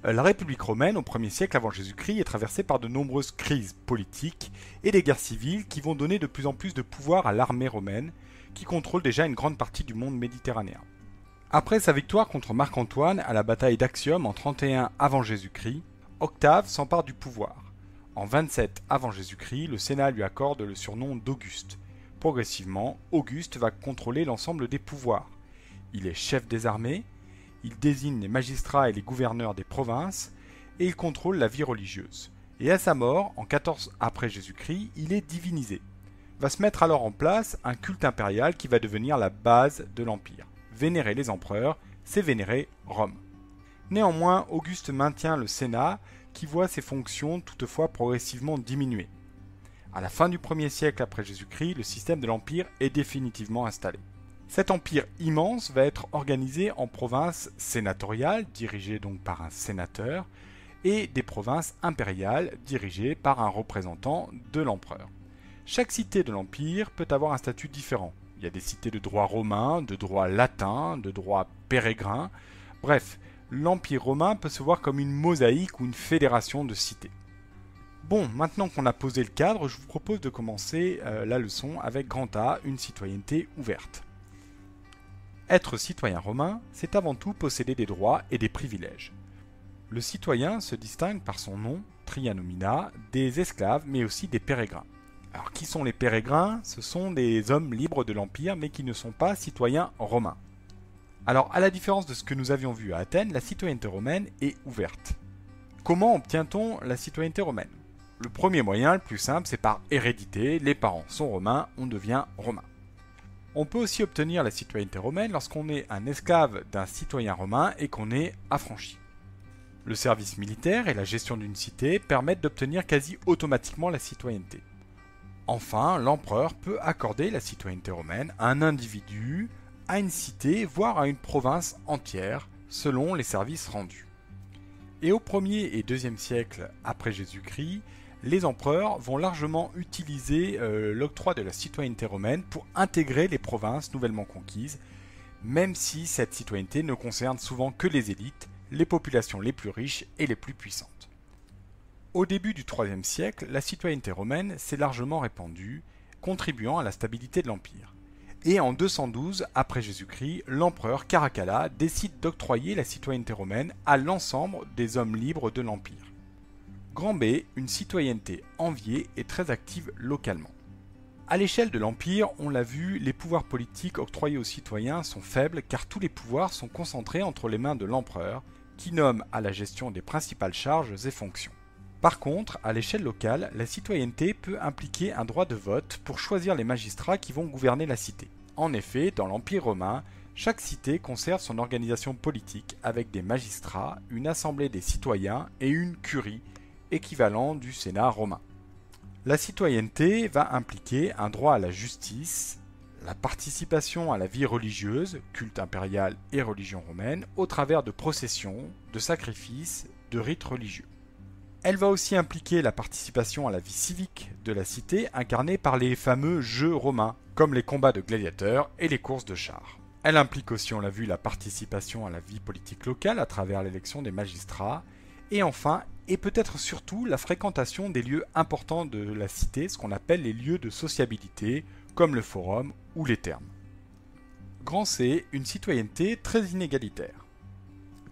La République romaine, au 1er siècle avant Jésus-Christ, est traversée par de nombreuses crises politiques et des guerres civiles qui vont donner de plus en plus de pouvoir à l'armée romaine, qui contrôle déjà une grande partie du monde méditerranéen. Après sa victoire contre Marc-Antoine à la bataille d'Actium en 31 avant Jésus-Christ, Octave s'empare du pouvoir. En 27 avant Jésus-Christ, le Sénat lui accorde le surnom d'Auguste. Progressivement, Auguste va contrôler l'ensemble des pouvoirs. Il est chef des armées, il désigne les magistrats et les gouverneurs des provinces, et il contrôle la vie religieuse. Et à sa mort, en 14 après Jésus-Christ, il est divinisé. Va se mettre alors en place un culte impérial qui va devenir la base de l'Empire. Vénérer les empereurs, c'est vénérer Rome. Néanmoins, Auguste maintient le Sénat, qui voit ses fonctions toutefois progressivement diminuer. À la fin du 1er siècle après Jésus-Christ, le système de l'Empire est définitivement installé. Cet empire immense va être organisé en provinces sénatoriales, dirigées donc par un sénateur, et des provinces impériales, dirigées par un représentant de l'empereur. Chaque cité de l'Empire peut avoir un statut différent. Il y a des cités de droit romain, de droit latin, de droit pérégrin. Bref, l'Empire romain peut se voir comme une mosaïque ou une fédération de cités. Bon, maintenant qu'on a posé le cadre, je vous propose de commencer la leçon avec grand A, une citoyenneté ouverte. Être citoyen romain, c'est avant tout posséder des droits et des privilèges. Le citoyen se distingue par son nom, trianomina, des esclaves, mais aussi des pérégrins. Alors, qui sont les pérégrins? Ce sont des hommes libres de l'Empire, mais qui ne sont pas citoyens romains. Alors, à la différence de ce que nous avions vu à Athènes, la citoyenneté romaine est ouverte. Comment obtient-on la citoyenneté romaine? Le premier moyen, le plus simple, c'est par hérédité. Les parents sont romains, on devient romain. On peut aussi obtenir la citoyenneté romaine lorsqu'on est un esclave d'un citoyen romain et qu'on est affranchi. Le service militaire et la gestion d'une cité permettent d'obtenir quasi automatiquement la citoyenneté. Enfin, l'empereur peut accorder la citoyenneté romaine à un individu, à une cité, voire à une province entière, selon les services rendus. Et au 1er et 2e siècle après Jésus-Christ, les empereurs vont largement utiliser l'octroi de la citoyenneté romaine pour intégrer les provinces nouvellement conquises, même si cette citoyenneté ne concerne souvent que les élites, les populations les plus riches et les plus puissantes. Au début du IIIe siècle, la citoyenneté romaine s'est largement répandue, contribuant à la stabilité de l'Empire. Et en 212 après Jésus-Christ, l'empereur Caracalla décide d'octroyer la citoyenneté romaine à l'ensemble des hommes libres de l'Empire. Grand B, une citoyenneté enviée et très active localement. À l'échelle de l'Empire, on l'a vu, les pouvoirs politiques octroyés aux citoyens sont faibles car tous les pouvoirs sont concentrés entre les mains de l'empereur, qui nomme à la gestion des principales charges et fonctions. Par contre, à l'échelle locale, la citoyenneté peut impliquer un droit de vote pour choisir les magistrats qui vont gouverner la cité. En effet, dans l'Empire romain, chaque cité conserve son organisation politique avec des magistrats, une assemblée des citoyens et une curie, équivalent du Sénat romain. La citoyenneté va impliquer un droit à la justice, la participation à la vie religieuse, culte impérial et religion romaine, au travers de processions, de sacrifices, de rites religieux. Elle va aussi impliquer la participation à la vie civique de la cité incarnée par les fameux jeux romains, comme les combats de gladiateurs et les courses de chars. Elle implique aussi, on l'a vu, la participation à la vie politique locale à travers l'élection des magistrats, et enfin, et peut-être surtout, la fréquentation des lieux importants de la cité, ce qu'on appelle les lieux de sociabilité, comme le forum ou les thermes. Grand C, une citoyenneté très inégalitaire.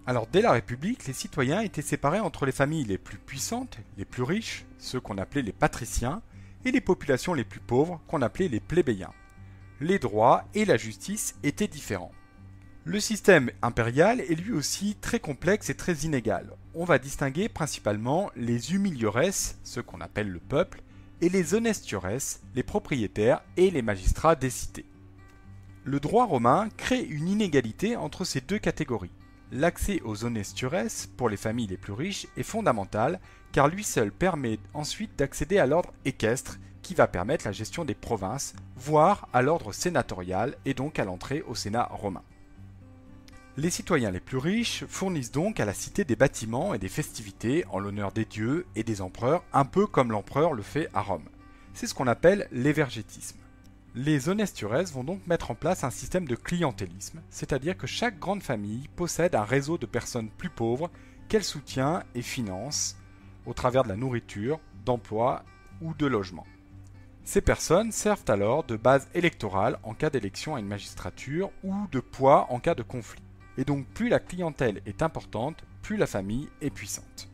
Alors dès la République, les citoyens étaient séparés entre les familles les plus puissantes, les plus riches, ceux qu'on appelait les patriciens, et les populations les plus pauvres, qu'on appelait les plébéiens. Les droits et la justice étaient différents. Le système impérial est lui aussi très complexe et très inégal. On va distinguer principalement les humiliores, ceux qu'on appelle le peuple, et les honestiores, les propriétaires et les magistrats des cités. Le droit romain crée une inégalité entre ces deux catégories. L'accès aux honestiores, pour les familles les plus riches, est fondamental car lui seul permet ensuite d'accéder à l'ordre équestre qui va permettre la gestion des provinces, voire à l'ordre sénatorial et donc à l'entrée au Sénat romain. Les citoyens les plus riches fournissent donc à la cité des bâtiments et des festivités en l'honneur des dieux et des empereurs, un peu comme l'empereur le fait à Rome. C'est ce qu'on appelle l'évergétisme. Les honestures vont donc mettre en place un système de clientélisme, c'est-à-dire que chaque grande famille possède un réseau de personnes plus pauvres qu'elle soutient et finance au travers de la nourriture, d'emploi ou de logement. Ces personnes servent alors de base électorale en cas d'élection à une magistrature ou de poids en cas de conflit. Et donc plus la clientèle est importante, plus la famille est puissante.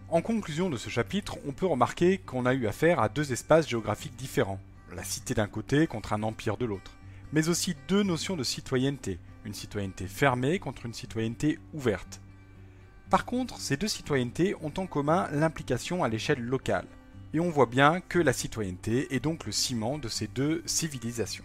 En conclusion de ce chapitre, on peut remarquer qu'on a eu affaire à deux espaces géographiques différents, la cité d'un côté contre un empire de l'autre, mais aussi deux notions de citoyenneté, une citoyenneté fermée contre une citoyenneté ouverte. Par contre, ces deux citoyennetés ont en commun l'implication à l'échelle locale, et on voit bien que la citoyenneté est donc le ciment de ces deux civilisations.